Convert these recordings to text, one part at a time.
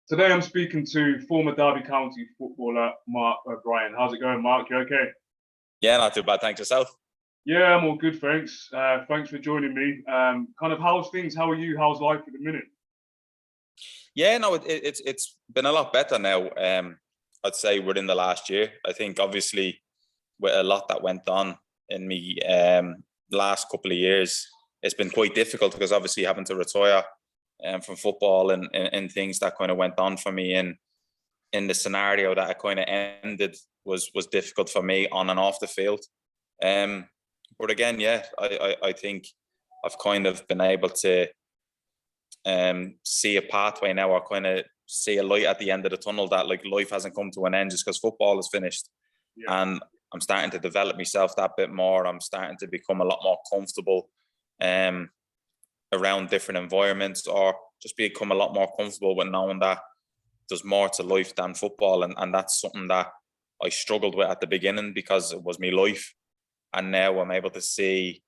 Today I'm speaking to former Derby County footballer Mark O'Brien. How's it going, Mark? You okay? Yeah, not too bad. Thanks yourself. Yeah, I'm all good, thanks. Thanks for joining me. How's things? How are you? How's life at the minute? Yeah, no, it's been a lot better now. I'd say within the last year. I think obviously with a lot that went on in me last couple of years, it's been quite difficult because obviously having to retire from football and things that kind of went on for me in the scenario that it kind of ended was difficult for me on and off the field. But again, yeah, I think I've kind of been able to see a pathway now, or kind of see a light at the end of the tunnel, that like life hasn't come to an end just because football is finished. Yeah. And I'm starting to develop myself that bit more. I'm starting to become a lot more comfortable around different environments, or just become a lot more comfortable with knowing that there's more to life than football. And that's something that I struggled with at the beginning because it was my life. And now I'm able to see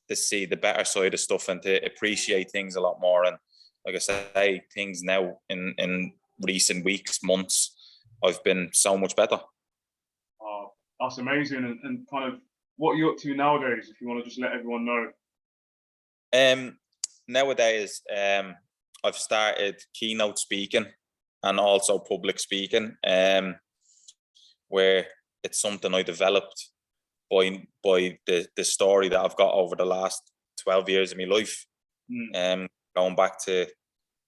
the better side of stuff and to appreciate things a lot more. And like I say, things now in recent weeks, months, I've been so much better. Oh, that's amazing. And kind of what are you up to nowadays, if you want to just let everyone know? Nowadays, I've started keynote speaking and also public speaking, where it's something I developed by the story that I've got over the last 12 years of my life. Going back to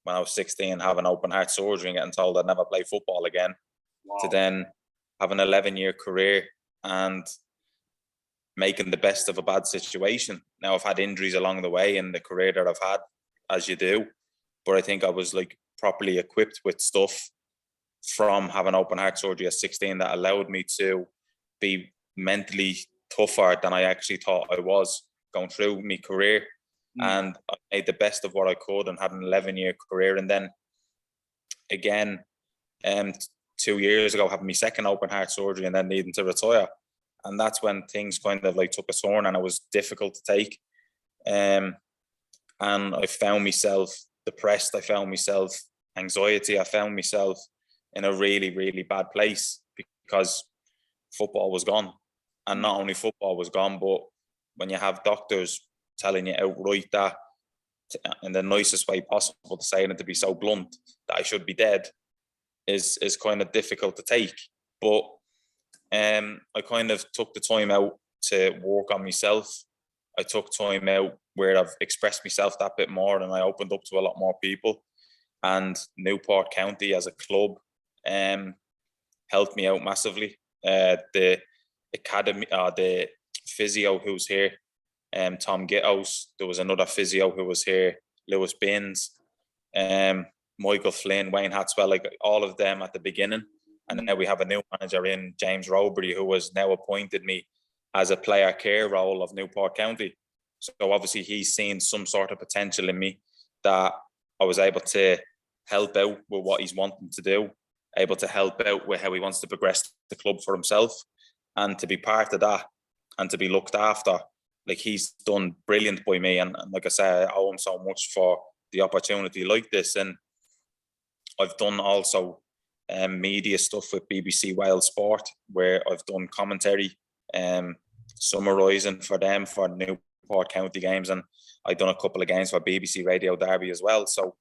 when I was 16, having open heart surgery and getting told I'd never play football again, to then have an 11-year career and making the best of a bad situation. Now I've had injuries along the way in the career that I've had, as you do, but I think I was like properly equipped with stuff from having open heart surgery at 16 that allowed me to be mentally tougher than I actually thought I was going through my career. And I made the best of what I could and had an 11-year career. And then again, 2 years ago, having my second open heart surgery and then needing to retire. And that's when things kind of like took a turn and it was difficult to take. And I found myself depressed. I found myself anxiety. I found myself in a really, really bad place because football was gone. And not only football was gone, but when you have doctors telling you outright that, in the nicest way possible, to saying it, to be so blunt, that I should be dead, is kind of difficult to take. But I kind of took the time out to work on myself. I took time out where I've expressed myself that bit more, and I opened up to a lot more people. And Newport County as a club helped me out massively. The academy, the physio who's here, Tom Gittos. There was another physio who was here, Lewis Binns, Michael Flynn, Wayne Hatswell, like all of them at the beginning. And now we have a new manager in, James Robury, who has now appointed me as a player care role of Newport County. So obviously he's seen some sort of potential in me that I was able to help out with what he's wanting to do, able to help out with how he wants to progress the club for himself, and to be part of that and to be looked after. Like, he's done brilliant by me, and like I say, I owe him so much for the opportunity like this. And I've done also media stuff with BBC Wales Sport, where I've done commentary, summarising for them for Newport County games, and I've done a couple of games for BBC Radio Derby as well. So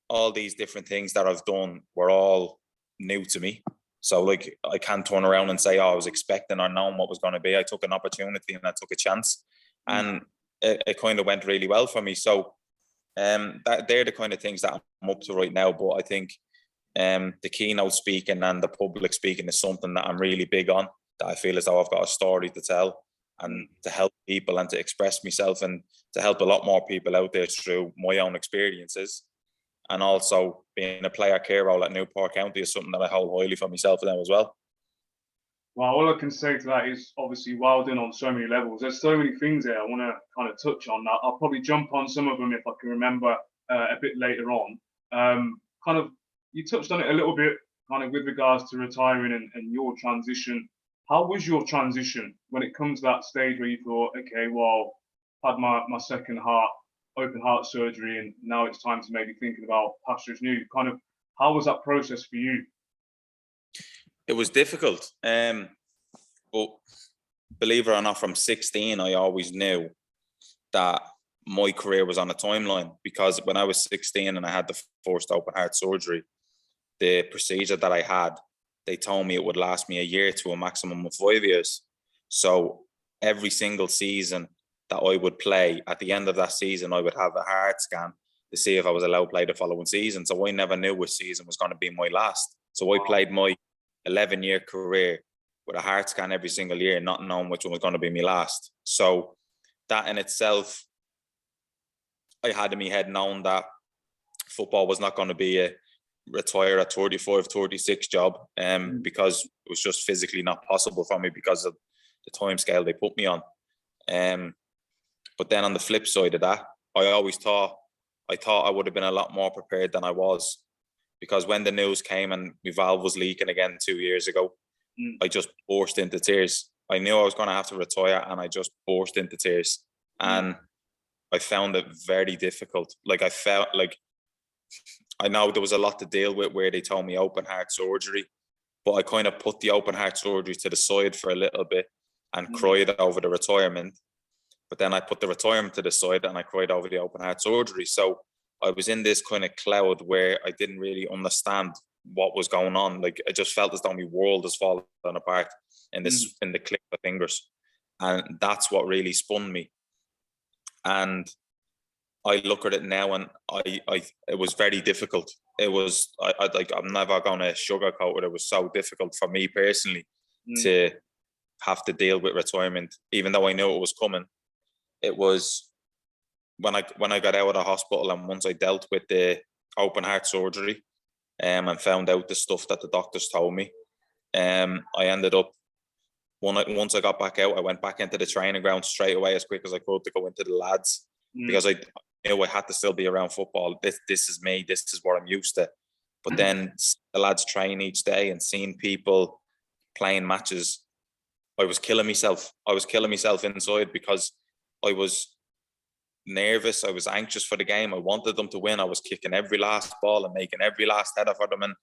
all these different things that I've done were all new to me. So like, I can't turn around and say, oh, I was expecting or knowing what was going to be. I took an opportunity and I took a chance, and it kind of went really well for me. So that they're the kind of things that I'm up to right now. But I think the keynote speaking and the public speaking is something that I'm really big on, that I feel as though I've got a story to tell and to help people and to express myself and to help a lot more people out there through my own experiences. And also being a player care role at Newport County is something that I hold highly for myself now as well. Well, all I can say to that is obviously well done on so many levels. There's so many things there I want to kind of touch on. I'll probably jump on some of them if I can remember a bit later on. Kind of, you touched on it a little bit, kind of with regards to retiring and your transition. How was your transition when it comes to that stage where you thought, okay, well, I had my second open heart surgery, and now it's time to maybe thinking about pastures new? Kind of, How was that process for you? It was difficult. But believe it or not, from 16, I always knew that my career was on a timeline, because when I was 16 and I had the first open heart surgery, the procedure that I had, they told me it would last me a year to a maximum of 5 years. So every single season that I would play, at the end of that season, I would have a heart scan to see if I was allowed to play the following season. So I never knew which season was going to be my last. So I played my 11-year career with a heart scan every single year, not knowing which one was going to be my last. So that in itself, I had in my head known that football was not going to be a retire at 35, 36 job, because it was just physically not possible for me because of the time scale they put me on. But then on the flip side of that, I always thought I would have been a lot more prepared than I was, because when the news came and my valve was leaking again 2 years ago, I just burst into tears. I knew I was going to have to retire, and I just burst into tears. And I found it very difficult. Like, I felt like, I know there was a lot to deal with where they told me open heart surgery, but I kind of put the open heart surgery to the side for a little bit and cried over the retirement. But then I put the retirement to the side and I cried over the open heart surgery. So I was in this kind of cloud where I didn't really understand what was going on. Like, I just felt as though my world was falling apart in the click of fingers. And that's what really spun me. And I look at it now, and it was very difficult. It was, I'm never going to sugarcoat it. It was so difficult for me personally to have to deal with retirement, even though I knew it was coming. It was when I got out of the hospital, and once I dealt with the open heart surgery, and found out the stuff that the doctors told me, I ended up, once I got back out, I went back into the training ground straight away as quick as I could to go into the lads, because I knew I had to still be around football. This is me. This is what I'm used to. But then the lads train each day, and seeing people playing matches, I was killing myself. I was killing myself inside, because I was nervous. I was anxious for the game. I wanted them to win. I was kicking every last ball and making every last header for them. And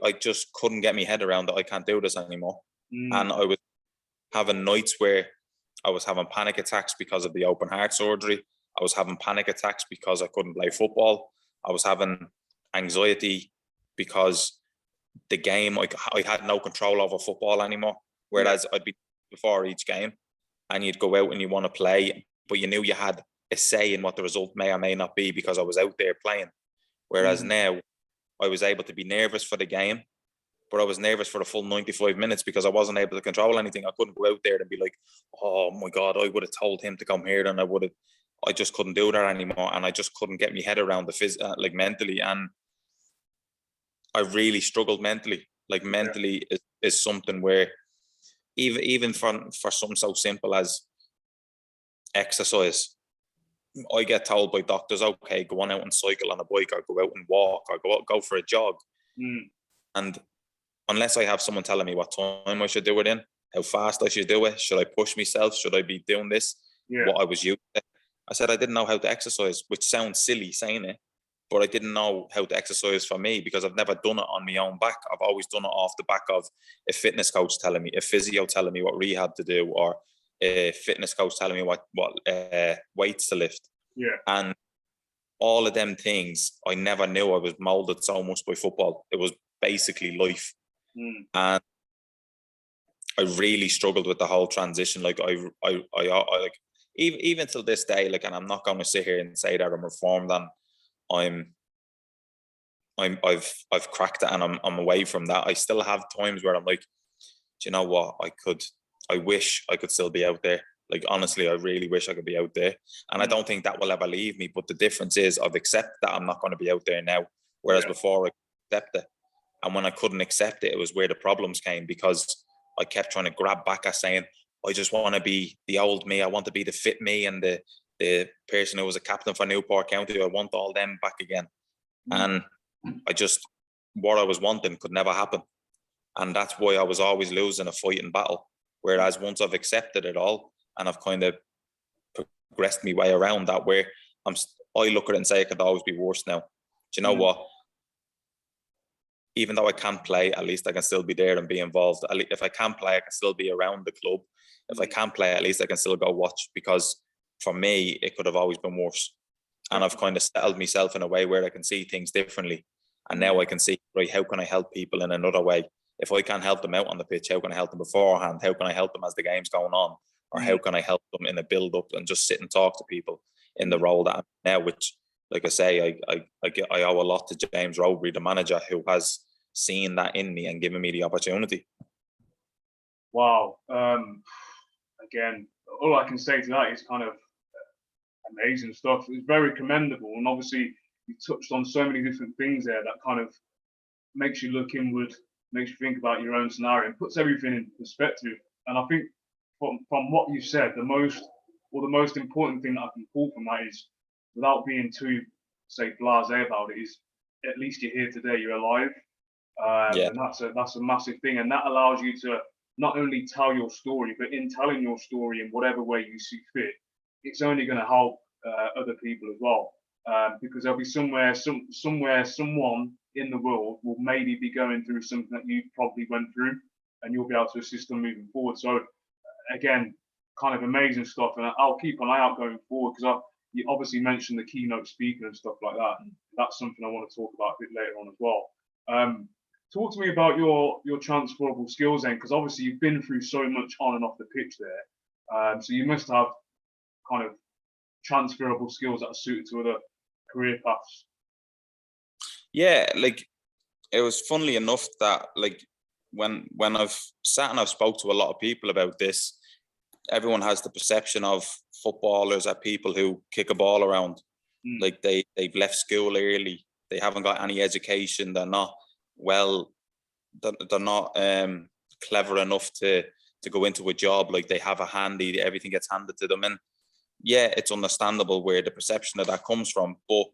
I just couldn't get my head around that I can't do this anymore. And I was having nights where I was having panic attacks because of the open heart surgery. I was having panic attacks because I couldn't play football. I was having anxiety because the game, I had no control over football anymore. Whereas I'd be before each game, and you'd go out and you want to play, but you knew you had a say in what the result may or may not be because I was out there playing. Whereas now I was able to be nervous for the game, but I was nervous for the full 95 minutes because I wasn't able to control anything. I couldn't go out there and be like, oh my God, I would have told him to come here, and I just couldn't do that anymore. And I just couldn't get my head around the mentally. And I really struggled mentally. Like, mentally is something where even for something so simple as exercise, I get told by doctors, okay, go on out and cycle on a bike, or go out and walk, or go for a jog. And unless I have someone telling me what time I should do it in, how fast I should do it, should I push myself, should I be doing this, what I was used to, I said I didn't know how to exercise, which sounds silly saying it, but I didn't know how to exercise for me, because I've never done it on my own back. I've always done it off the back of a fitness coach telling me, a physio telling me what rehab to do, or a fitness coach telling me what weights to lift. And all of them things, I never knew. I was molded so much by football. It was basically life. And I really struggled with the whole transition. Like, I like, even till this day, like, and I'm not going to sit here and say that I'm reformed and I've cracked it and I'm away from that. I still have times where I'm like, do you know what? I wish I could still be out there. Like, honestly, I really wish I could be out there. And I don't think that will ever leave me. But the difference is I've accepted that I'm not going to be out there now. Whereas before I accepted it. And when I couldn't accept it, it was where the problems came, because I kept trying to grab back at saying, I just want to be the old me. I want to be the fit me and the person who was a captain for Newport County. I want all them back again. And what I was wanting could never happen. And that's why I was always losing a fight and battle. Whereas once I've accepted it all and I've kind of progressed my way around that, where I look at it and say it could always be worse now. Do you know what? even though I can't play, at least I can still be there and be involved. If I can't play, I can still be around the club. If I can't play, at least I can still go watch, because for me, it could have always been worse. And I've kind of settled myself in a way where I can see things differently. And now I can see, right, how can I help people in another way? If I can't help them out on the pitch, how can I help them beforehand? How can I help them as the game's going on? Or how can I help them in a build-up and just sit and talk to people in the role that I'm now, which, like I say, I owe a lot to James Robury, the manager, who has seen that in me and given me the opportunity. Wow. Again, all I can say to that is kind of amazing stuff. It's very commendable, and obviously you touched on so many different things there that kind of makes you look inward, makes you think about your own scenario, and puts everything in perspective. And I think from what you said, the most important thing that I can pull from that is, without being too, say, blasé about it, is at least you're here today, you're alive. And that's a massive thing, and that allows you to not only tell your story, but in telling your story in whatever way you see fit, it's only going to help other people as well, because there'll be somewhere someone in the world will maybe be going through something that you probably went through, and you'll be able to assist them moving forward. So again, kind of amazing stuff, and I'll keep an eye out going forward, because you obviously mentioned the keynote speaker and stuff like that, and that's something I want to talk about a bit later on as well. Talk to me about your transferable skills then, because obviously you've been through so much on and off the pitch there, so you must have kind of transferable skills that are suited to other career paths. Yeah, like, it was funnily enough that, like, when I've sat and I've spoke to a lot of people about this, everyone has the perception of footballers are people who kick a ball around. Like they've left school early, they haven't got any education, they're not clever enough to go into a job, like they have everything gets handed to them. And yeah, it's understandable where the perception of that comes from, but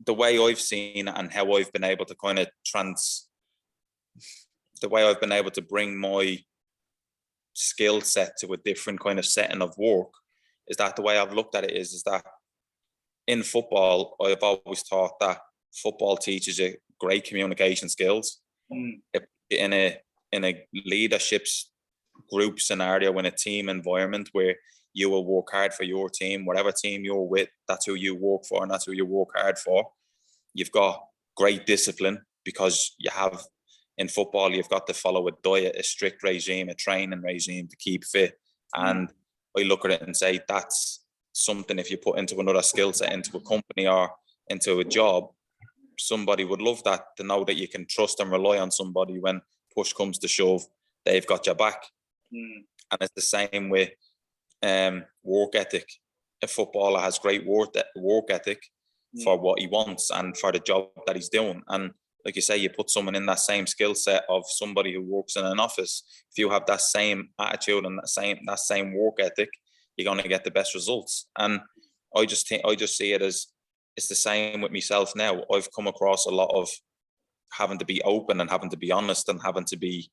the way I've seen it and how I've been able to kind of bring my skill set to a different kind of setting of work, is that the way I've looked at it is that in football, I've always thought that football teaches you great communication skills. In a leadership group scenario, in a team environment where you will work hard for your team, whatever team you're with, that's who you work for and that's who you work hard for. You've got great discipline, because in football, you've got to follow a diet, a strict regime, a training regime to keep fit. And I look at it and say, that's something, if you put into another skill set, into a company or into a job, somebody would love that, to know that you can trust and rely on somebody when push comes to shove, they've got your back. And it's the same with work ethic. A footballer has great work ethic for what he wants and for the job that he's doing. And like you say, you put someone in that same skill set of somebody who works in an office, if you have that same attitude and that same work ethic, you're going to get the best results. And I just see it as, it's the same with myself now. I've come across a lot of having to be open and having to be honest and having to be,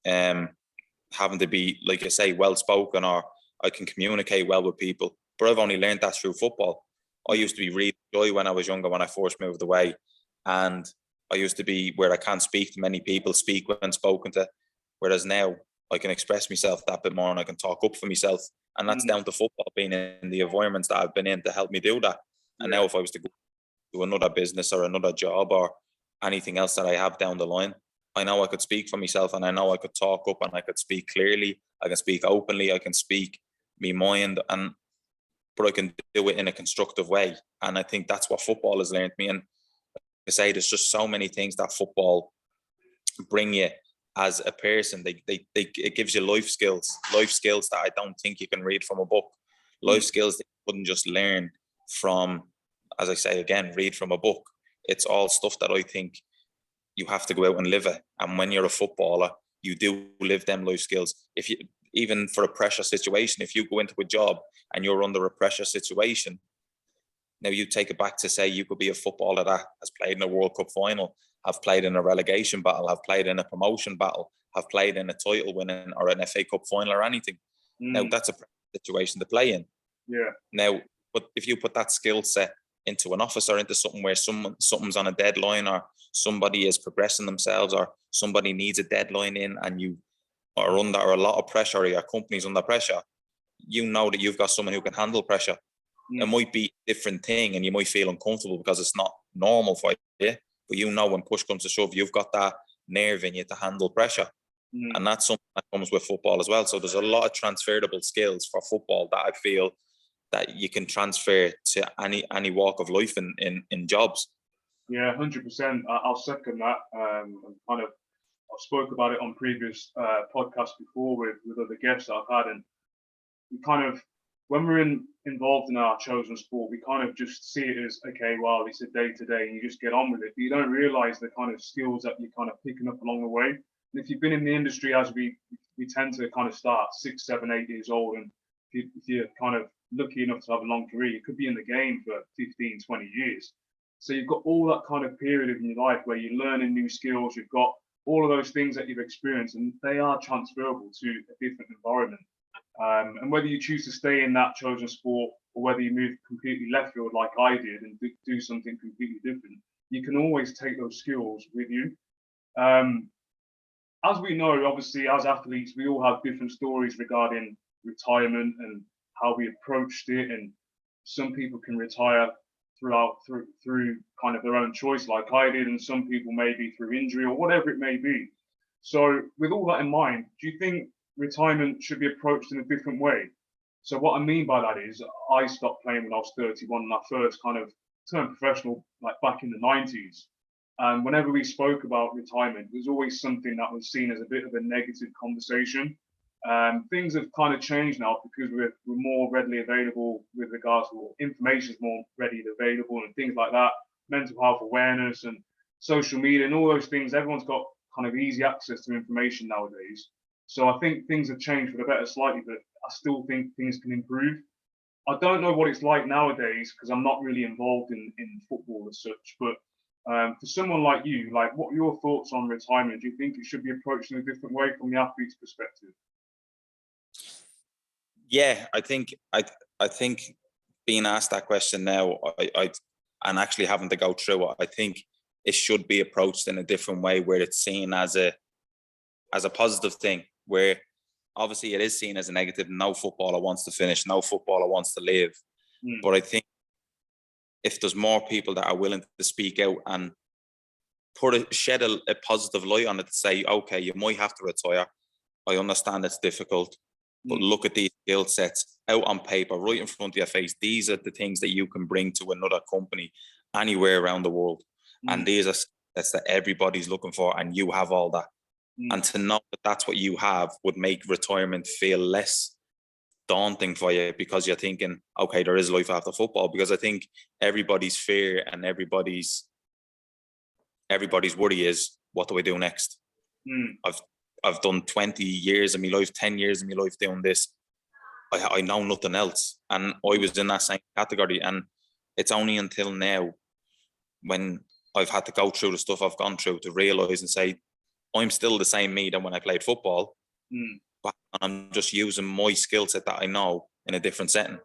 like I say, well spoken, or I can communicate well with people. But I've only learned that through football. I used to be really shy when I was younger, when I first moved away, and I used to be where I can't speak to many people, speak when spoken to. Whereas now I can express myself that bit more and I can talk up for myself. And that's down to football, being in the environments that I've been in to help me do that. And now if I was to go to another business or another job or anything else that I have down the line, I know I could speak for myself, and I know I could talk up and I could speak clearly. I can speak openly. I can speak me mind, but I can do it in a constructive way. And I think that's what football has learned me. And like I say, there's just so many things that football bring you as a person. It gives you life skills that I don't think you can read from a book. Life skills that you wouldn't just learn from, as I say again, read from a book. It's all stuff that I think you have to go out and live it. And when you're a footballer, you do live them life skills. If you, even for a pressure situation, if you go into a job and you're under a pressure situation, now you take it back to say you could be a footballer that has played in a World Cup final, have played in a relegation battle, have played in a promotion battle, have played in a title winning or an FA Cup final or anything. Now that's a situation to play in. Yeah. Now, but if you put that skill set into an office or into something where something's on a deadline, or somebody is progressing themselves, or somebody needs a deadline in, and you are under a lot of pressure, or your company's under pressure, you know that you've got someone who can handle pressure. It might be a different thing and you might feel uncomfortable because it's not normal for you, but you know when push comes to shove, you've got that nerve in you to handle pressure. And that's something that comes with football as well. So there's a lot of transferable skills for football that I feel that you can transfer to any walk of life in jobs. Yeah, 100%. I'll second that. I've spoke about it on previous podcasts before with other guests that I've had, and we kind of, when we're involved in our chosen sport, we kind of just see it as, okay, well, it's a day to day and you just get on with it. But you don't realize the kind of skills that you're kind of picking up along the way. And if you've been in the industry, as we tend to kind of start 6, 7, 8 years old, and if you're kind of lucky enough to have a long career, you could be in the game for 15, 20 years. So you've got all that kind of period in your life where you're learning new skills, you've got all of those things that you've experienced, and they are transferable to a different environment. And whether you choose to stay in that chosen sport or whether you move completely left field like I did and do something completely different, you can always take those skills with you. As we know, obviously, as athletes, we all have different stories regarding retirement and how we approached it. And some people can retire through kind of their own choice, like I did, and some people maybe through injury or whatever it may be. So with all that in mind, do you think retirement should be approached in a different way? So what I mean by that is, I stopped playing when I was 31 and I first kind of turned professional like back in the 90s. And whenever we spoke about retirement, there's always something that was seen as a bit of a negative conversation. Things have kind of changed now because we're more readily available with regards to information is more readily available and things like that, mental health awareness and social media and all those things. Everyone's got kind of easy access to information nowadays. So I think things have changed for the better slightly, but I still think things can improve. I don't know what it's like nowadays because I'm not really involved in football as such, but for someone like you, like what are your thoughts on retirement? Do you think it should be approached in a different way from the athlete's perspective? Yeah, I think being asked that question now, and actually having to go through it, I think it should be approached in a different way where it's seen as a positive thing, where obviously it is seen as a negative. No footballer wants to finish, no footballer wants to live. But I think if there's more people that are willing to speak out and shed a positive light on it to say, okay, you might have to retire. I understand it's difficult, but look at these skill sets out on paper, right in front of your face. These are the things that you can bring to another company anywhere around the world. And these are sets that everybody's looking for, and you have all that. And to know that that's what you have would make retirement feel less daunting for you, because you're thinking, okay, there is life after football. Because I think everybody's fear and everybody's worry is, what do I do next? I've done 20 years of my life, 10 years of my life doing this. I know nothing else. And I was in that same category. And it's only until now, when I've had to go through the stuff I've gone through, to realize and say, I'm still the same me than when I played football, but I'm just using my skill set that I know in a different setting.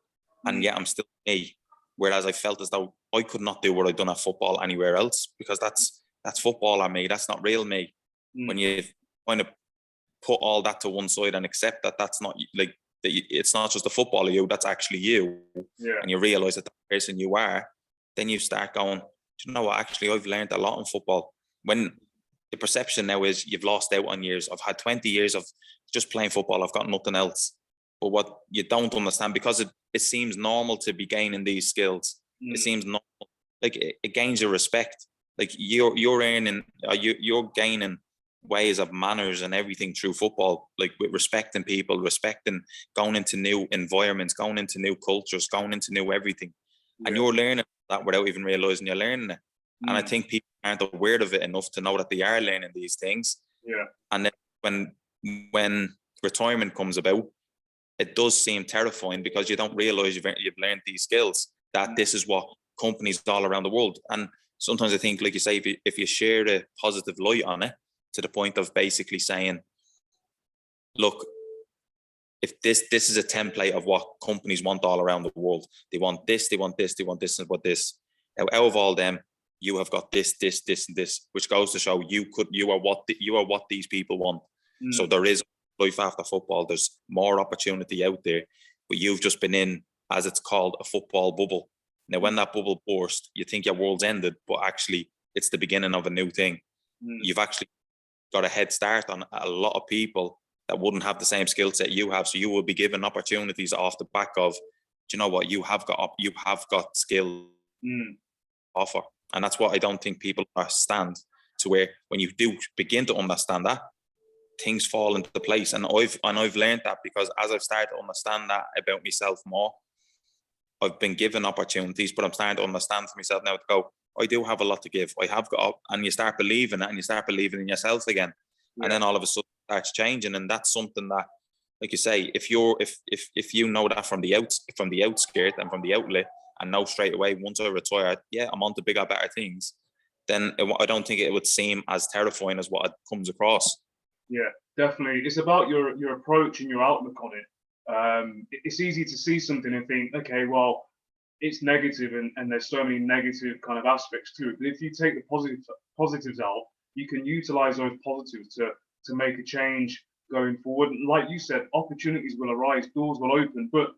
And yet I'm still me. Whereas I felt as though I could not do what I'd done at football anywhere else, because that's football on me. That's not real me. When you kind of put all that to one side and accept that that's not like, that it's not just a footballer you, that's actually you. And you realize that the person you are, then you start going, do you know what, actually I've learned a lot in football. When the perception now is you've lost out on years. I've had 20 years of just playing football. I've got nothing else. But what you don't understand, because it seems normal to be gaining these skills. It seems normal. Like it gains your respect. Like you're earning, you're gaining ways of manners and everything through football, like with respecting people, respecting, going into new environments, going into new cultures, going into new everything. And you're learning that without even realizing you're learning it. And I think people aren't aware of it enough to know that they are learning these things. And then when retirement comes about, it does seem terrifying, because you don't realize you've learned these skills, that this is what companies all around the world. And sometimes I think, like you say, if you share a positive light on it, to the point of basically saying, look, if this is a template of what companies want all around the world, they want this, they want this, they want this, and what this. Now, out of all them, you have got this, and this, which goes to show you are what these people want. So there is life after football. There's more opportunity out there, but you've just been in, as it's called, a football bubble. Now, when that bubble burst, you think your world's ended, but actually it's the beginning of a new thing. You've actually got a head start on a lot of people that wouldn't have the same skill set you have. So you will be given opportunities off the back of, do you know what, you have got skill offer. And that's what I don't think people understand, to where when you do begin to understand that, things fall into place. And I've learned that, because as I've started to understand that about myself more, I've been given opportunities, but I'm starting to understand for myself now to go, I do have a lot to give. I have got, and you start believing it, and you start believing in yourself again. Yeah. And then all of a sudden it starts changing. And that's something that, like you say, if you know that from the outskirt and from the outlet, and know straight away, once I retire, yeah, I'm on to bigger, better things, then I don't think it would seem as terrifying as what it comes across. Yeah, definitely. It's about your approach and your outlook on it. It's easy to see something and think, okay, well, it's negative, and there's so many negative kind of aspects to it. But if you take the positives out, you can utilize those positives to make a change going forward. And like you said, opportunities will arise, doors will open, but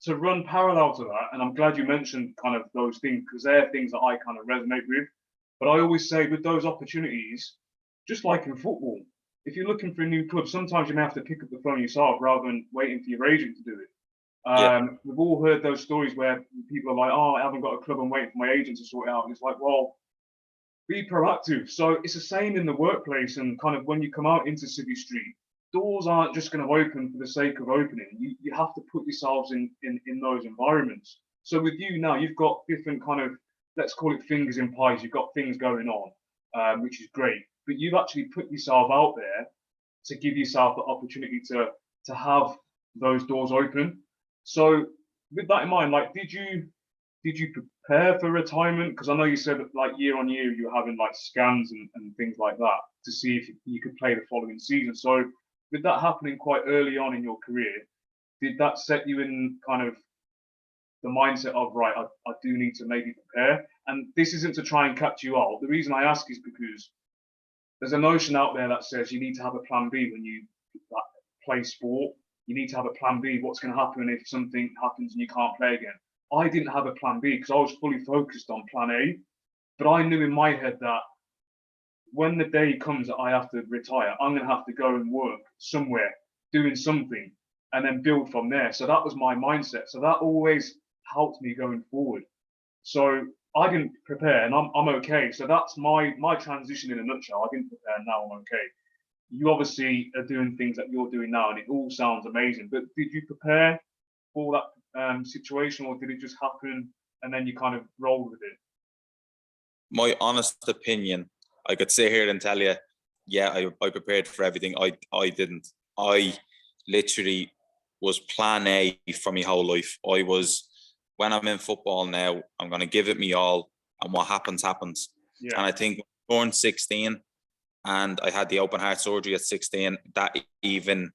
to run parallel to that, and I'm glad you mentioned kind of those things, because they're things that I kind of resonate with. But I always say, with those opportunities, just like in football, if you're looking for a new club, sometimes you may have to pick up the phone yourself rather than waiting for your agent to do it. We've all heard those stories where people are like, oh, I haven't got a club, I'm waiting for my agent to sort it out. And it's like, well, be proactive. So it's the same in the workplace, and kind of when you come out into City Street, doors aren't just going to open for the sake of opening. You have to put yourselves in those environments. So with you now, you've got different kind of, let's call it fingers in pies. You've got things going on, which is great. But you've actually put yourself out there to give yourself the opportunity to have those doors open. So with that in mind, like, did you prepare for retirement? Because I know you said that, like, year on year you were having like scans and things like that to see if you could play the following season. So with that happening quite early on in your career, did that set you in kind of the mindset of, right, I do need to maybe prepare? And this isn't to try and catch you out. The reason I ask is because there's a notion out there that says you need to have a plan B when you play sport. You need to have a plan B. What's going to happen if something happens and you can't play again? I didn't have a plan B because I was fully focused on plan A. But I knew in my head that when the day comes that I have to retire, I'm going to have to go and work somewhere, doing something, and then build from there. So that was my mindset. So that always helped me going forward. So I didn't prepare, and I'm okay. So that's my transition in a nutshell. I didn't prepare, now I'm okay. You obviously are doing things that you're doing now, and it all sounds amazing. But did you prepare for that situation, or did it just happen and then you kind of rolled with it? My honest opinion, I could sit here and tell you, yeah, I prepared for everything. I didn't. I literally was plan A for my whole life. I was, when I'm in football now, I'm going to give it me all, and what happens, happens. Yeah. And I think when I turned 16 and I had the open heart surgery at 16, that even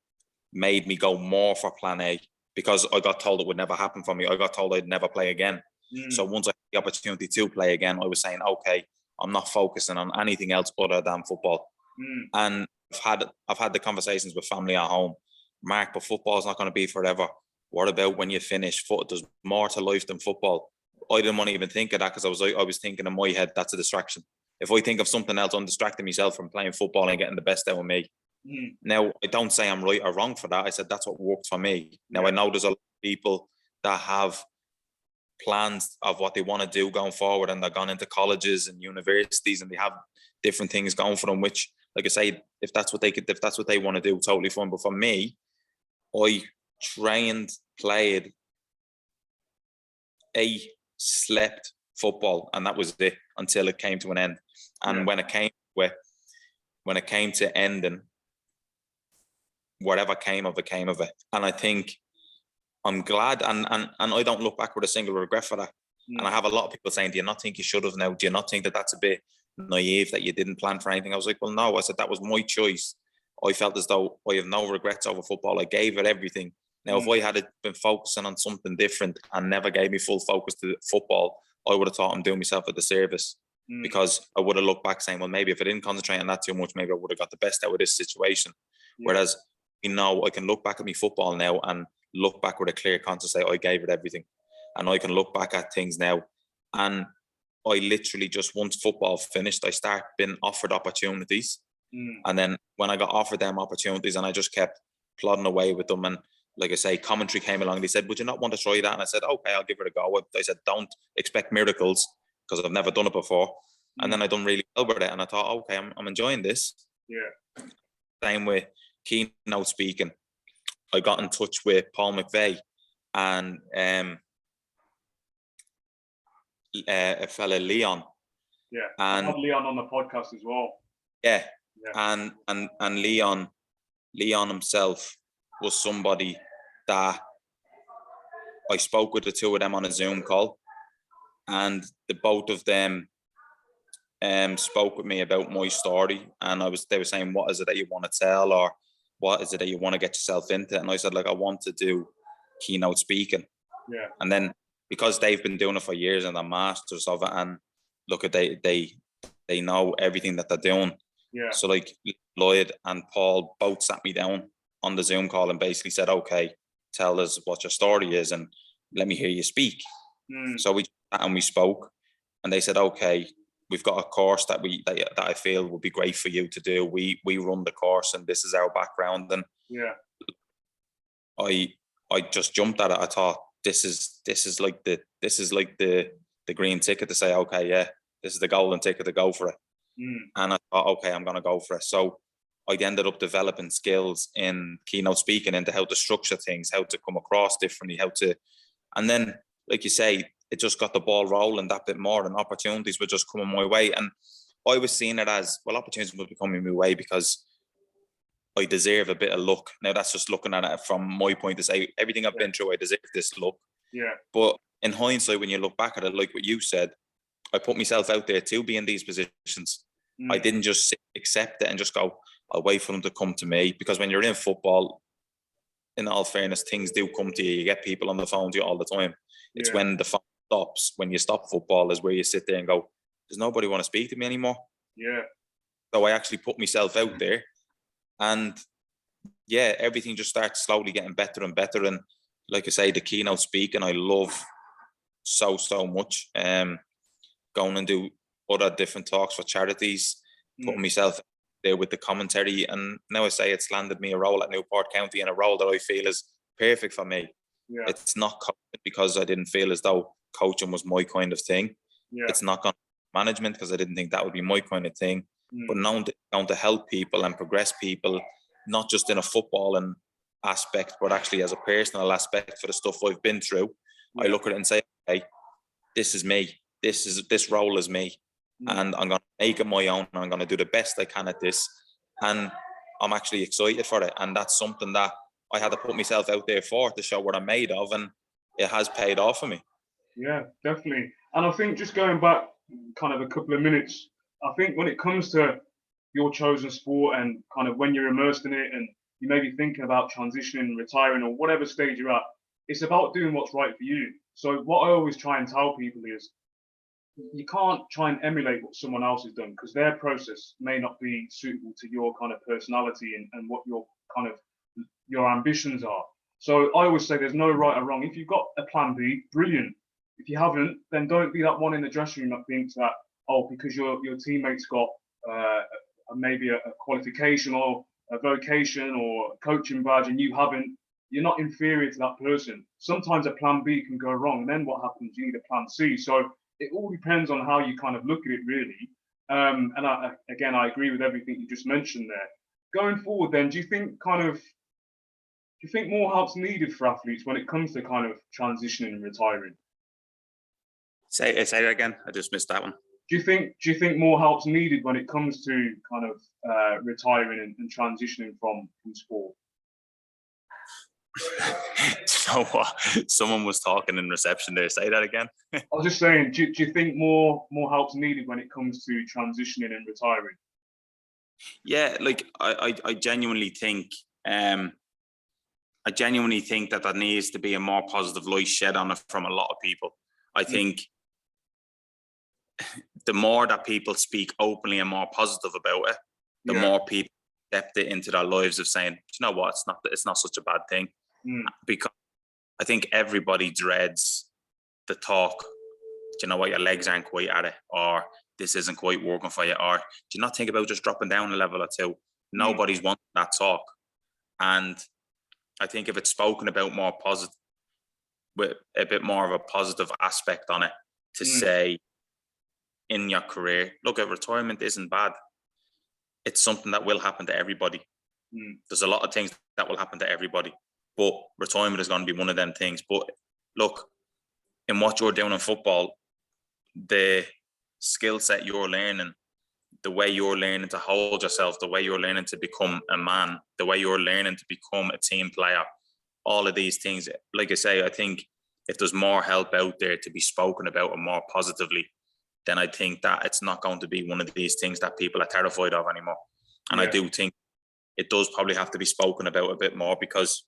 made me go more for plan A, because I got told it would never happen for me. I got told I'd never play again. So once I had the opportunity to play again, I was saying, okay, I'm not focusing on anything else other than football. And I've had the conversations with family at home. Mark, but football's not going to be forever. What about when you finish? There's more to life than football. I didn't want to even think of that, because I was thinking in my head, that's a distraction. If I think of something else, I'm distracting myself from playing football and getting the best out of me. Now, I don't say I'm right or wrong for that. I said that's what worked for me. Now, I know there's a lot of people that have plans of what they want to do going forward, and they're gone into colleges and universities, and they have different things going for them, which, like I say, if that's what they want to do, totally fun. But for me, I trained, played, slept football, and that was it until it came to an end. And when it came to ending, whatever came of it. And I think I'm glad, and I don't look back with a single regret for that. And I have a lot of people saying, do you not think you should have now? Do you not think that that's a bit naive that you didn't plan for anything? I was like, well, no. I said, that was my choice. I felt as though I have no regrets over football. I gave it everything. Now, if I had been focusing on something different and never gave me full focus to football, I would have thought I'm doing myself a disservice because I would have looked back saying, well, maybe if I didn't concentrate on that too much, maybe I would have got the best out of this situation. Yeah. Whereas, I can look back at my football now and look back with a clear conscience, say I gave it everything. And I can look back at things now, and I literally just, once football finished, I start being offered opportunities. And then when I got offered them opportunities, and I just kept plodding away with them, and like I say, commentary came along. They said, would you not want to try that? And I said, okay, I'll give it a go. I said, don't expect miracles because I've never done it before. And then I done really well with it. And I thought, okay, I'm enjoying this. Yeah. Same with keynote speaking. I got in touch with Paul McVeigh and a fella, Leon. Yeah. And I had Leon on the podcast as well. Yeah. And Leon himself was somebody that I spoke with the two of them on a Zoom call, and the both of them spoke with me about my story, and they were saying, what is it that you want to tell, or what is it that you want to get yourself into? And I said, like, I want to do keynote speaking. Yeah. And then because they've been doing it for years and they're masters of it, and look at they know everything that they're doing. Yeah. So like Lloyd and Paul both sat me down on the Zoom call and basically said, okay, tell us what your story is and let me hear you speak. So we spoke, and they said, okay, we've got a course that I feel would be great for you to do. We run the course, and this is our background. And yeah, I just jumped at it. I thought this is like the green ticket to say, okay, yeah, this is the golden ticket to go for it. And I thought, okay, I'm going to go for it. So I ended up developing skills in keynote speaking into how to structure things, how to come across differently, and then, like you say, it just got the ball rolling that bit more, and opportunities were just coming my way. And I was seeing it as, well, opportunities were coming my way because I deserve a bit of luck. Now that's just looking at it from my point to say, everything I've been through, I deserve this luck. Yeah. But in hindsight, when you look back at it, like what you said, I put myself out there to be in these positions. I didn't just accept it and just go, I'll wait for them to come to me. Because when you're in football, in all fairness, things do come to you. You get people on the phone to you all the time. It's when the phone stops, when you stop football, is where you sit there and go, does nobody want to speak to me anymore? Yeah. So I actually put myself out there, and yeah, everything just starts slowly getting better and better. And like I say, the keynote speaking, I love so much. Going and do other different talks for charities, putting myself there with the commentary, and now I say it's landed me a role at Newport County, in a role that I feel is perfect for me. Yeah. It's not coaching because I didn't feel as though coaching was my kind of thing. Yeah. It's not going management because I didn't think that would be my kind of thing. But now down to help people and progress people, not just in a footballing aspect, but actually as a personal aspect for the stuff I've been through. I look at it and say, hey, this is me. This role is me. And I'm going to make it my own. And I'm going to do the best I can at this. And I'm actually excited for it. And that's something that I had to put myself out there for, to show what I'm made of. And it has paid off for me. Yeah, definitely. And I think just going back kind of a couple of minutes, I think when it comes to your chosen sport and kind of when you're immersed in it and you may be thinking about transitioning, retiring, or whatever stage you're at, it's about doing what's right for you. So what I always try and tell people is, you can't try and emulate what someone else has done, because their process may not be suitable to your kind of personality and what your kind of your ambitions are. So I always say there's no right or wrong. If you've got a plan B, brilliant. If you haven't, then don't be that one in the dressing room that thinks that, oh, because your teammate's got maybe a qualification or a vocation or a coaching badge and you haven't, you're not inferior to that person. Sometimes a plan B can go wrong, and then what happens? You need a plan C. So it all depends on how you kind of look at it, really. And I agree with everything you just mentioned there. Going forward, then, do you think more help's needed for athletes when it comes to kind of transitioning and retiring? Say that again. I just missed that one. Do you think more help's needed when it comes to kind of retiring and transitioning from sport? So what? Someone was talking in reception there. Say that again. I was just saying, do you think more help's needed when it comes to transitioning and retiring? Yeah, like I genuinely think that there needs to be a more positive light shed on it from a lot of people. I think the more that people speak openly and more positive about it, the more people accept it into their lives of saying, you know what, it's not such a bad thing. Because I think everybody dreads the talk, you know what, your legs aren't quite at it, or this isn't quite working for you, or do you not think about just dropping down a level or two? Nobody's wanting that talk. And I think if it's spoken about more positive, with a bit more of a positive aspect on it, to say in your career, look, at retirement isn't bad. It's something that will happen to everybody. There's a lot of things that will happen to everybody, but retirement is going to be one of them things. But look, in what you're doing in football, the skill set you're learning, the way you're learning to hold yourself, the way you're learning to become a man, the way you're learning to become a team player, all of these things, like I say, I think if there's more help out there to be spoken about and more positively, then I think that it's not going to be one of these things that people are terrified of anymore. And I do think it does probably have to be spoken about a bit more, because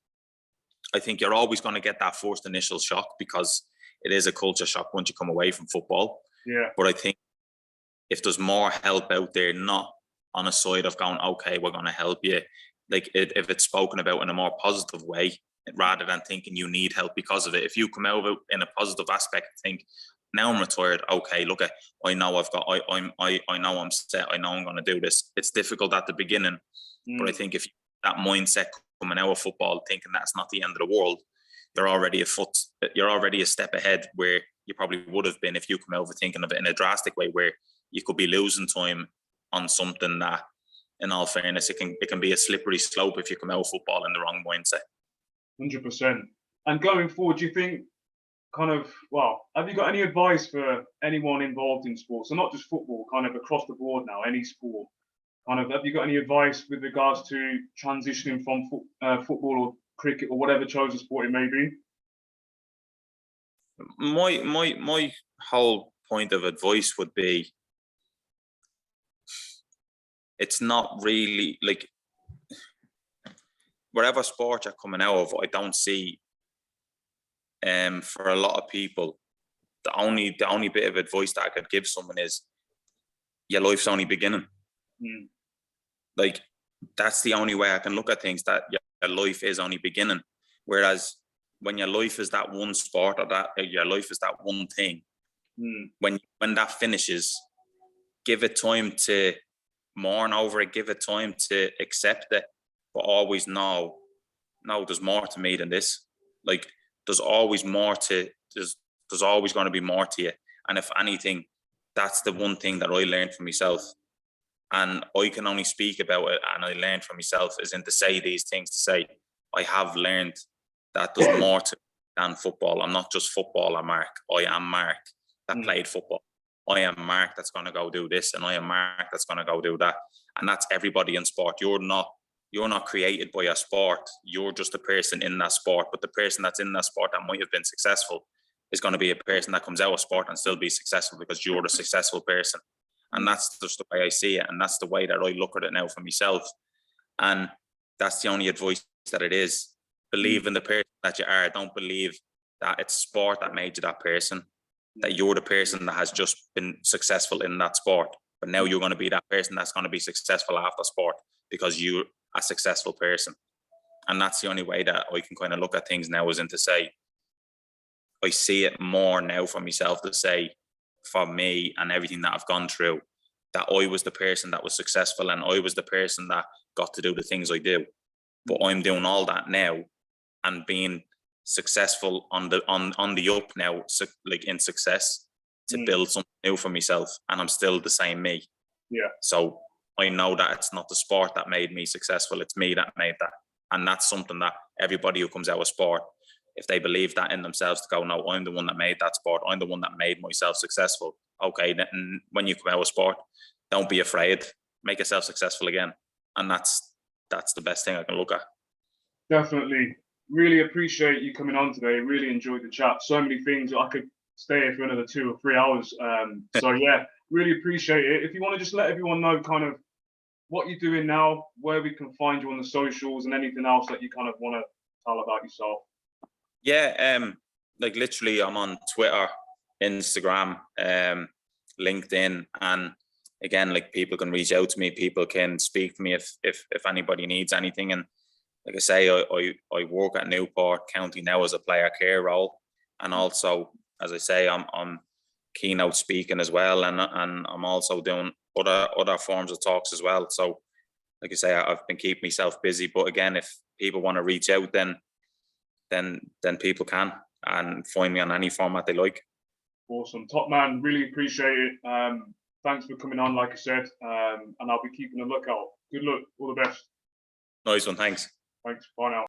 I think you're always going to get that first initial shock, because it is a culture shock once you come away from football. But I think if there's more help out there, not on a side of going, okay, we're going to help you, like if it's spoken about in a more positive way, rather than thinking you need help because of it. If you come out of it in a positive aspect, think, now I'm retired, okay, look, I know I know I'm set, I know I'm going to do this. It's difficult at the beginning, but I think if that mindset coming out of football, thinking that's not the end of the world, you're already a step ahead where you probably would have been if you come over thinking of it in a drastic way, where you could be losing time on something that, in all fairness, it can be a slippery slope if you come out of football in the wrong mindset. 100%. And going forward, do you think have you got any advice for anyone involved in sports? So not just football, kind of across the board now, any sport. Have you got any advice with regards to transitioning from football or cricket or whatever chosen sport it may be? My whole point of advice would be, it's not really like, whatever sport you're coming out of, I don't see, for a lot of people, the only bit of advice that I could give someone is, your life's only beginning. Like, that's the only way I can look at things, that your life is only beginning. Whereas when your life is that one sport, or that your life is that one thing, when that finishes, give it time to mourn over it, give it time to accept it, but always know, no, there's more to me than this. Like, there's always more to, there's always going to be more to you. And if anything, that's the one thing that I learned from myself. And I can only speak about it, and I learned from myself, is in to say these things, to say, I have learned that there's more to than football. I'm not just footballer Mark. I am Mark that played football. I am Mark that's going to go do this, and I am Mark that's going to go do that. And that's everybody in sport. You're not created by a sport. You're just a person in that sport. But the person that's in that sport that might have been successful is going to be a person that comes out of sport and still be successful, because you're the successful person. And that's just the way I see it. And that's the way that I look at it now for myself. And that's the only advice that it is. Believe in the person that you are. Don't believe that it's sport that made you that person, that you're the person that has just been successful in that sport. But now you're going to be that person that's going to be successful after sport, because you're a successful person. And that's the only way that I can kind of look at things now, is in to say, I see it more now for myself, to say, for me and everything that I've gone through, that I was the person that was successful, and I was the person that got to do the things I do. But I'm doing all that now and being successful on the up now, like in success, to build something new for myself, and I'm still the same me. So I know that it's not the sport that made me successful, it's me that made that. And that's something that everybody who comes out of sport, if they believe that in themselves, to go, no, I'm the one that made that sport, I'm the one that made myself successful. Okay, then when you come out of sport, don't be afraid, make yourself successful again. And that's the best thing I can look at. Definitely. Really appreciate you coming on today. Really enjoyed the chat. So many things. I could stay here for another 2 or 3 hours. So yeah, really appreciate it. If you want to just let everyone know kind of what you're doing now, where we can find you on the socials, and anything else that you kind of want to tell about yourself. Yeah, like literally I'm on Twitter, Instagram, LinkedIn, and again, like, people can reach out to me, people can speak to me if anybody needs anything. And like I say, I work at Newport County now as a player care role, and also, as I say, I'm keynote speaking as well, and I'm also doing other forms of talks as well. So like I say, I've been keeping myself busy. But again, if people want to reach out, then people can, and find me on any format they like. Awesome, top man. Really appreciate it. Thanks for coming on, like I said, and I'll be keeping a lookout. Good luck. All the best. Nice one. Thanks. Thanks. Bye now.